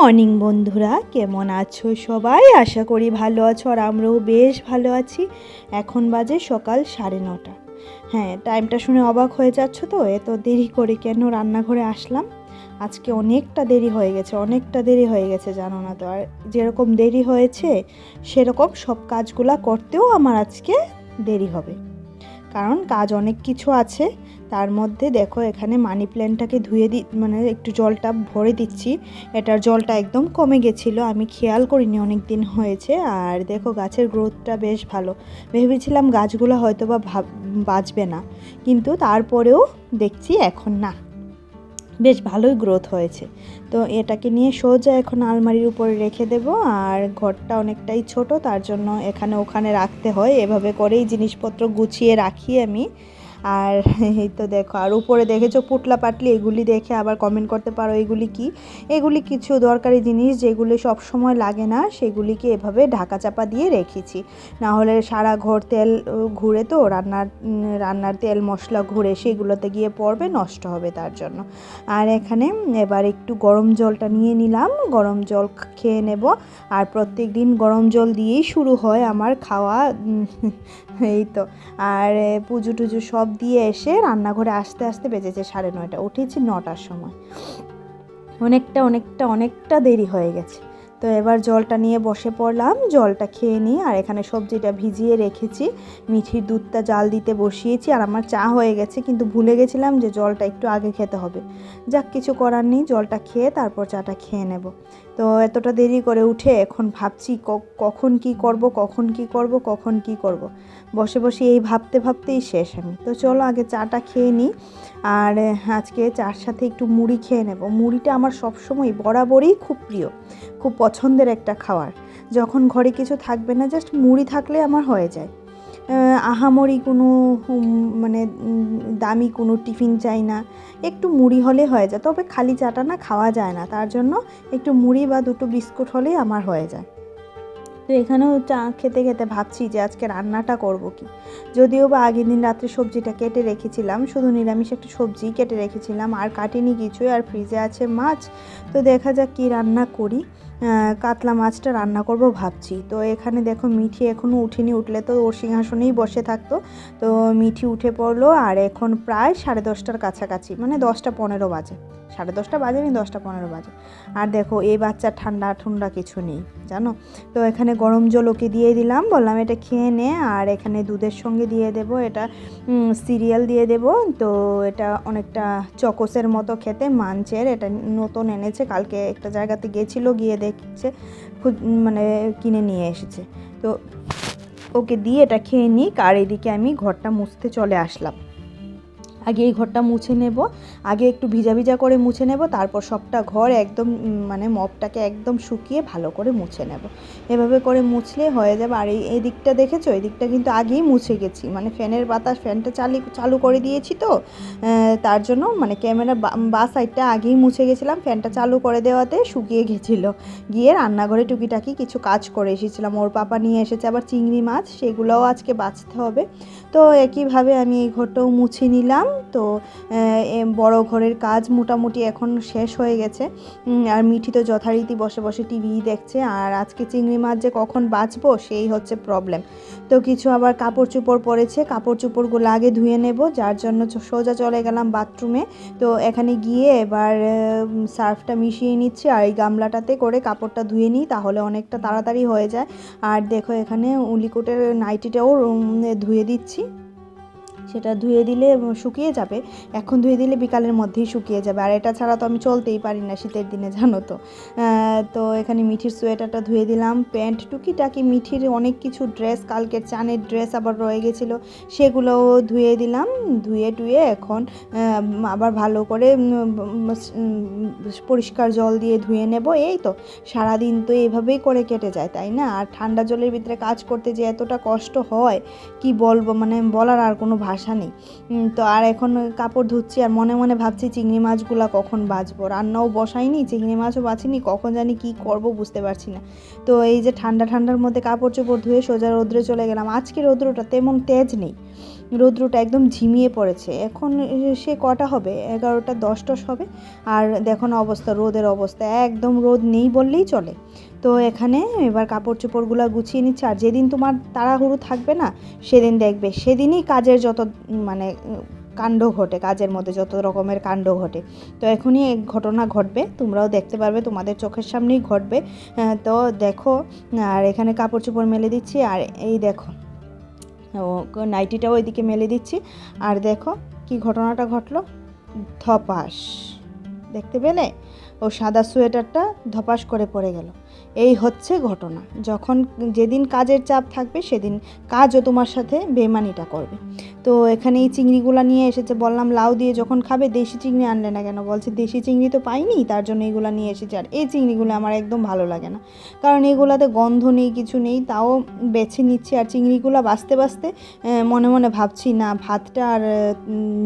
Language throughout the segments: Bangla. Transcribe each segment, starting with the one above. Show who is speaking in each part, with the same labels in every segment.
Speaker 1: মর্নিং বন্ধুরা, কেমন আছো সবাই? আশা করি ভালো আছো, আর আমরাও বেশ ভালো আছি। এখন বাজে সকাল 9:30। হ্যাঁ, টাইমটা শুনে অবাক হয়ে যাচ্ছ তো, এত দেরি করে কেন রান্নাঘরে আসলাম। আজকে অনেকটা দেরি হয়ে গেছে জানো না তো। আর যেরকম দেরি হয়েছে সেরকম সব কাজগুলা করতেও আমার আজকে দেরি হবে, কারণ কাজ অনেক কিছু আছে। তার মধ্যে দেখো, এখানে মানি প্ল্যান্টটাকে ধুয়ে মানে একটু জলটা ভরে দিচ্ছি। এটার জলটা একদম কমে গেছিলো, আমি খেয়াল করিনি, অনেক দিন হয়েছে। আর দেখো, গাছের গ্রোথটা বেশ ভালো। ভেবেছিলাম গাছগুলো হয়তো বা বাঁচবে না, কিন্তু তারপরেও দেখছি এখন না, বেশ ভালোই গ্রোথ হয়েছে। তো এটাকে নিয়ে সোজা এখন আলমারির উপরে রেখে দেব। আর ঘরটা অনেকটাই ছোট, তার জন্য এখানে ওখানে রাখতে হয়, এভাবে করেই জিনিসপত্র গুছিয়ে রাখি আমি। আর এই তো দেখো, আর উপরে দেখেছো পুটলা পাটলি, এগুলি দেখে আবার কমেন্ট করতে পারো এগুলি কি। এগুলি কিছু দরকারি জিনিস যেগুলি সব সময় লাগে না, সেগুলিকে এভাবে ঢাকা চাপা দিয়ে রেখেছি। না হলে সারা ঘর তেল ঘুরে, তো রান্নার তেল মশলা ঘুরে সেগুলোতে গিয়ে পড়বে, নষ্ট হবে তার জন্য। আর এখানে এবার একটু গরম জলটা নিয়ে নিলাম, গরম জল খেয়ে নেব। আর প্রত্যেক দিন গরম জল দিয়েই শুরু হয় আমার খাওয়া। এই তো। আর পুজো টুজো সব দিয়ে এসে রান্নাঘরে আস্তে আস্তে বেজেছে 9:30, উঠেছি 9টার সময়। অনেকটা দেরি হয়ে গেছে। তো এবার জলটা নিয়ে বসে পড়লাম, জলটা খেয়ে নিই। আর এখানে সবজিটা ভিজিয়ে রেখেছি, মিঠির দুধটা জাল দিতে বসিয়েছি। আর আমার চা হয়ে গেছে, কিন্তু ভুলে গেছিলাম যে জলটা একটু আগে খেতে হবে। যাক, কিছু করার নেই, জলটা খেয়ে তারপর চাটা খেয়ে নেব। তো এতটা দেরি করে উঠে এখন ভাবছি কখন কি করব। বসে বসে এই ভাবতেই শেষ আমি। তো চলো আগে চাটা খেয়ে নিই। আর আজকে চার সাথে একটু মুড়ি খেয়ে নেব। মুড়িটা আমার সবসময় বরাবরই খুব প্রিয়, খুব পছন্দের একটা খাবার। যখন ঘরে কিছু থাকবে না, জাস্ট মুড়ি থাকলে আমার হয়ে যায়। আহামরি কোনো মানে দামি কোনো টিফিন চাই না, একটু মুড়ি হলে হয়ে যায়। তবে খালি চাটা না খাওয়া যায় না, তার জন্য একটু মুড়ি বা দুটো বিস্কুট হলেই আমার হয়ে যায়। তো এখানেও চা খেতে খেতে ভাবছি যে আজকে রান্নাটা করব কি। যদিও বা আগের দিন রাত্রে সবজিটা কেটে রেখেছিলাম, শুধু নিরামিষ একটা সবজি কেটে রেখেছিলাম, আর কাটিনি কিছুই। আর ফ্রিজে আছে মাছ, তো দেখা যাক কি রান্না করি। কাতলা মাছটা রান্না করব ভাবছি। তো এখানে দেখো, মিঠি এখনও উঠেনি, উঠলে তো ওর সিংহাসনেই বসে থাকতো। তো মিঠি উঠে পড়লো, আর এখন প্রায় 10:30টার কাছাকাছি, মানে 10:15 বাজে। 10:30 বাজেনি, 10:15 বাজে। আর দেখো, এই বাচ্চার ঠান্ডা কিছু নেই জানো। তো এখানে গরম জল ওকে দিয়ে দিলাম, বললাম এটা খেয়ে নে। আর এখানে দুধের সঙ্গে দিয়ে দেব এটা সিরিয়াল দিয়ে দেব। তো এটা অনেকটা চকোসের মতো খেতে, মাঞ্চের, এটা নতুন এনেছে, কালকে একটা জায়গাতে গিয়েছিল, গিয়ে দেখছে মানে কিনে নিয়ে এসেছে। তো ওকে দিয়ে এটা খেয়ে নিই। আর এদিকে আমি ঘরটা মুছতে চলে আসলাম। আগে এই ঘরটা মুছে নেব, আগে একটু ভিজা করে মুছে নেব, তারপর সবটা ঘর একদম মানে মপটাকে একদম শুকিয়ে ভালো করে মুছে নেব। এভাবে করে মুছলে হয়ে যাবে। আর এই দিকটা দেখেছো, এই দিকটা কিন্তু আগেই মুছে গেছি, মানে ফ্যানের বাতাস, ফ্যানটা চালু করে দিয়েছি। তো তার জন্য মানে ক্যামেরার বা সাইডটা আগেই মুছে গেছিলাম, ফ্যানটা চালু করে দেওয়াতে শুকিয়ে গেছিলো। গিয়ে রান্নাঘরে টুকিটাকি কিছু কাজ করে এসেছিলাম। ওর পাপা নিয়ে এসেছে আবার চিংড়ি মাছ, সেগুলোও আজকে বাছতে হবে। তো একইভাবে আমি এই ঘরটাও মুছে নিলাম। তো বড় ঘরের কাজ মোটামুটি এখন শেষ হয়ে গেছে। আর মিঠি তো যথারীতি বসে বসে টিভি দেখছে। আর আজকে চিংড়ি মাছ যে কখন বাছবো সেই হচ্ছে প্রবলেম। তো কিছু আবার কাপড় চোপড় পড়েছে, কাপড় চোপড়গুলো আগে ধুয়ে নেব, যার জন্য সোজা চলে গেলাম বাথরুমে। তো এখানে গিয়ে এবার সার্ফটা মিশিয়ে নিচ্ছি, আর এই গামলাটাতে করে কাপড়টা ধুয়ে নিই, তাহলে অনেকটা তাড়াতাড়ি হয়ে যায়। আর দেখো, এখানে উলিকোটের নাইটিটাও ধুয়ে দিচ্ছি, সেটা ধুয়ে দিলে শুকিয়ে যাবে। এখন ধুয়ে দিলে বিকালের মধ্যেই শুকিয়ে যাবে। আর এটা ছাড়া তো আমি চলতেই পারি না শীতের দিনে, জানো তো। তো এখানে মিঠির সোয়েটারটা ধুয়ে দিলাম, প্যান্ট টুকিটাকি মিঠির অনেক কিছু ড্রেস, কালকের চানের ড্রেস আবার রয়ে গেছিলো, সেগুলোও ধুয়ে দিলাম। ধুয়ে টুয়ে এখন আবার ভালো করে পরিষ্কার জল দিয়ে ধুয়ে নেব। এই তো সারাদিন তো এইভাবেই করে কেটে যায়, তাই না? আর ঠান্ডা জলের ভিতরে কাজ করতে যে এতটা কষ্ট হয় কি বলবো, মানে বলার আর কোনো ভাষা নেই। তো আর এখন কাপড় ধুচ্ছি, আর মনে মনে ভাবছি চিংড়ি মাছগুলো কখন বাছবো। রান্নাও বসাইনি, চিংড়ি মাছও বাছিনি, কখন জানি কি করব বুঝতে পারছি না। তো এই যে ঠান্ডার মধ্যে কাপড় চোপড় ধুয়ে সোজা রৌদ্রে চলে গেলাম। আজকে রৌদ্রটা তেমন তেজ নেই, রৌদ্রটা একদম ঝিমিয়ে পড়েছে। এখন সে কটা হবে, 11টা 10 হবে। আর দেখো না অবস্থা, রোদের অবস্থা একদম, রোদ নেই বললেই চলে। তো এখানে এবার কাপড় চোপড়গুলো গুছিয়ে নিচ্ছে। আর যেদিন তোমার তাড়াহুড়ো থাকবে না, সেদিন দেখবে সেদিনই কাজের যত মানে কাণ্ড ঘটে, কাজের মধ্যে যত রকমের কাণ্ড ঘটে। তো এখনই এক ঘটনা ঘটবে, তোমরাও দেখতে পারবে, তোমাদের চোখের সামনেই ঘটবে। তো দেখো, আর এখানে কাপড় চোপড় মেলে দিচ্ছি। আর এই দেখো নাইটিটাও এদিকে মেলে দিচ্ছি। আর দেখো কি ঘটনাটা ঘটলো, ধপাস, দেখতে পেলে? ও সাদা সোয়েটারটা ধপাস করে পড়ে গেল। এই হচ্ছে ঘটনা। যখন যেদিন কাজের চাপ থাকবে সেদিন কাজও তোমার সাথে বেমানিটা করবে। তো এখানে এই চিংড়িগুলো নিয়ে এসেছে, বললাম লাউ দিয়ে যখন খাবে দেশি চিংড়ি আনলে না কেন, বলছে দেশি চিংড়ি তো পাইনি, তার জন্য এইগুলো নিয়ে এসেছে। আর এই চিংড়িগুলো আমার একদম ভালো লাগে না, কারণ এগুলাতে গন্ধ নেই, কিছু নেই, তাও বেছে নিচ্ছি। আর চিংড়িগুলো বাছতে বাছতে মনে মনে ভাবছি না, ভাতটা আর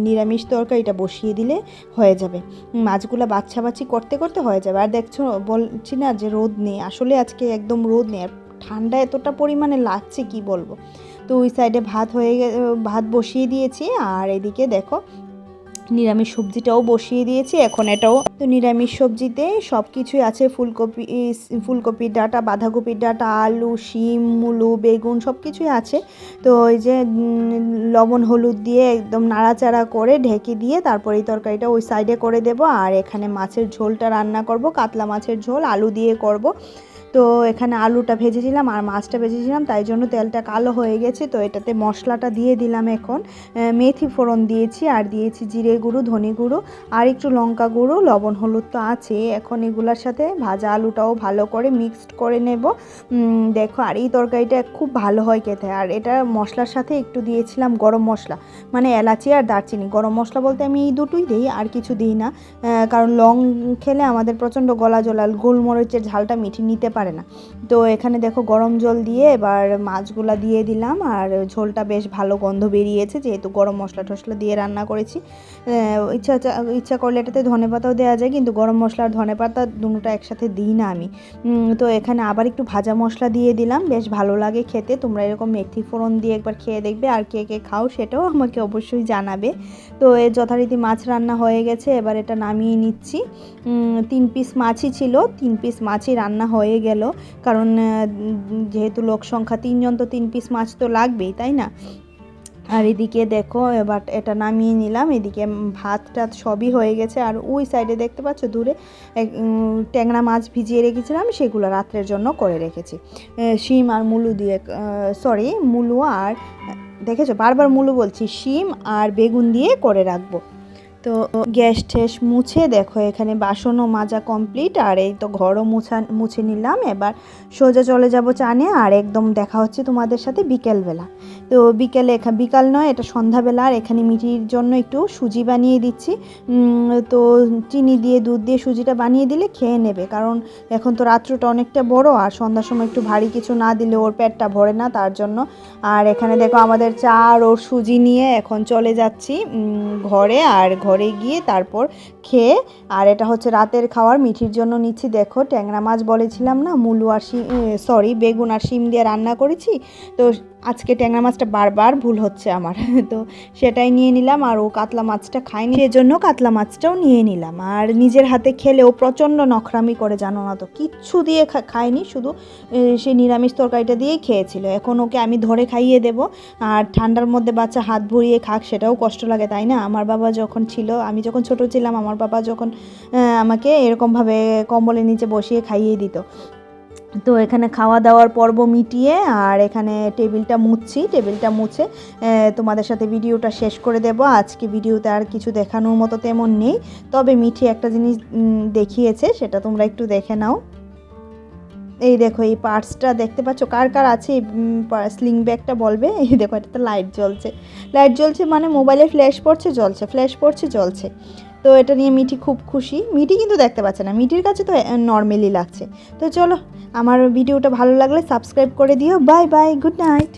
Speaker 1: নিরামিষ তরকারিটা বসিয়ে দিলে হয়ে যাবে, মাছগুলো বাছাবাছি করতে করতে হয়ে যাবে। আর দেখছো বলছি না যে রোদ নেই, আসলে আজকে একদম রোদ নেই। আর ঠান্ডা এতটা পরিমাণে লাগছে কি বলবো। তো ওই সাইডে ভাত বসিয়ে দিয়েছি। আর এদিকে দেখো নিরামিষ সবজিটাও বসিয়ে দিয়েছি। এখন এটাও তো নিরামিষ সবজিতে সব কিছুই আছে, ফুলকপির ডাঁটা, বাঁধাকপির ডাঁটা, আলু, শিম, মূলো, বেগুন সব কিছুই আছে। তো ওই যে লবণ হলুদ দিয়ে একদম নাড়াচাড়া করে ঢেকে দিয়ে তারপর এই তরকারিটা ওই সাইডে করে দেব। আর এখানে মাছের ঝোলটা রান্না করব, কাতলা মাছের ঝোল আলু দিয়ে করব। তো এখানে আলুটা ভেজেছিলাম আর মাছটা ভেজেছিলাম, তাই জন্য তেলটা কালো হয়ে গেছে। তো এটাতে মশলাটা দিয়ে দিলাম। এখন মেথি ফোড়ন দিয়েছি, আর দিয়েছি জিরে গুঁড়ো, ধনে গুঁড়ো, আর একটু লঙ্কা গুঁড়ো, লবণ হলুদ তো আছে। এখন এগুলোর সাথে ভাজা আলুটাও ভালো করে মিক্সড করে নেব। দেখো, আর এই তরকারিটা খুব ভালো হয় খেতে। আর এটা মশলার সাথে একটু দিয়েছিলাম গরম মশলা, মানে এলাচি আর দারচিনি। গরম মশলা বলতে আমি এই দুটোই দিই, আর কিছু দিই না, কারণ লং খেলে আমাদের প্রচণ্ড গলা জ্বলাল, গোলমরিচের ঝালটা মিঠি নিতে পারে না। তো এখানে দেখো গরম জল দিয়ে এবার মাছগুলা দিয়ে দিলাম। আর ঝোলটা বেশ ভালো গন্ধ বেরিয়েছে, যেহেতু গরম মশলা টশলা দিয়ে রান্না করেছি। ইচ্ছা করলে এটাতে ধনেপাতাও দেওয়া যায়, কিন্তু গরম মশলা আর ধনেপাতা দুটোটা একসাথে দিই না আমি। তো এখানে আবার একটু ভাজা মশলা দিয়ে দিলাম, বেশ ভালো লাগে খেতে। তোমরা এরকম মেথি ফোড়ন দিয়ে একবার খেয়ে দেখবে, আর কে কে খাও সেটাও আমাকে অবশ্যই জানাবে। তো এর যথারীতি মাছ রান্না হয়ে গেছে, এবার এটা নামিয়ে নিচ্ছি। 3 পিস মাছই ছিল, 3 পিস মাছই রান্না হয়ে গেল, কারণ যেহেতু লোক সংখ্যা 3 জন, তো 3 পিস মাছ তো লাগবেই, তাই না? আর এদিকে দেখো এবার এটা নামিয়ে নিলাম। এদিকে ভাতটা সবই হয়ে গেছে। আর ওই সাইডে দেখতে পাচ্ছ দূরে ট্যাংরা মাছ ভিজিয়ে রেখেছিলাম, সেগুলো রাত্রের জন্য করে রেখেছি শিম আর মুলো দিয়ে, মুলো আর, দেখেছো বারবার মুলো বলছি, শিম আর বেগুন দিয়ে করে রাখবো। তো গ্যাস ঠ্যাস মুছে দেখো এখানে বাসনও মাজা কমপ্লিট। আর এই তো ঘরও মুছে নিলাম। এবার সোজা চলে যাব চানে। আর একদম দেখা হচ্ছে তোমাদের সাথে বিকেলবেলা। তো বিকাল নয়, এটা সন্ধ্যাবেলা। আর এখানে মিঠির জন্য একটু সুজি বানিয়ে দিচ্ছি। তো চিনি দিয়ে দুধ দিয়ে সুজিটা বানিয়ে দিলে খেয়ে নেবে, কারণ এখন তো রাত্রটা অনেকটা বড়, আর সন্ধ্যার সময় একটু ভারী কিছু না দিলে ওর পেটটা ভরে না, তার জন্য। আর এখানে দেখো আমাদের চা আর ওর সুজি নিয়ে এখন চলে যাচ্ছি ঘরে। আর ঘরে গিয়ে তারপর খেয়ে, আর এটা হচ্ছে রাতের খাওয়ার, মিঠির জন্য নিচ্ছি। দেখো ট্যাংরা মাছ বলেছিলাম না, মূলো আর বেগুন আর শিম দিয়ে রান্না করেছি। তো আজকে ট্যাংরা মাছটা বারবার ভুল হচ্ছে আমার, তো সেটাই নিয়ে নিলাম। আর ও কাতলা মাছটা খায়নি, সেজন্য কাতলা মাছটাও নিয়ে নিলাম। আর নিজের হাতে খেলেও প্রচণ্ড নখরামি করে, জানো না তো, কিচ্ছু দিয়ে খায়নি, শুধু সে নিরামিষ তরকারিটা দিয়েই খেয়েছিল। এখন ওকে আমি ধরে খাইয়ে দেব। আর ঠান্ডার মধ্যে বাচ্চা হাত ভরিয়ে খাক, সেটাও কষ্ট লাগে, তাই না? আমার বাবা যখন ছিল, আমি যখন ছোট ছিলাম, আমার বাবা যখন আমাকে এরকমভাবে কম্বলের নিচে বসিয়ে খাইয়ে দিত। তো এখানে খাওয়া দাওয়ার পর্ব মিটিয়ে আর এখানে টেবিলটা মুছে তোমাদের সাথে ভিডিওটা শেষ করে দেব। আজকে ভিডিওতে আর কিছু দেখানোর মতো তেমন নেই, তবে মিঠি একটা জিনিস দেখিয়েছে, সেটা তোমরা একটু দেখে নাও। এই দেখো এই পার্টসটা দেখতে পাচ্ছ, কার কার আছে স্লিং ব্যাগটা বলবে। এই দেখো এটাতে লাইট জ্বলছে, মানে মোবাইলে ফ্ল্যাশ পড়ছে জ্বলছে। তো এটা নিয়ে মিঠি খুব খুশি। মিঠি কিন্তু দেখতে পাচ্ছে না, মিঠির কাছে তো নর্মালি লাগছে। তো চলো, আমার ভিডিওটা ভালো লাগলে সাবস্ক্রাইব করে দিও। Bye bye, good night.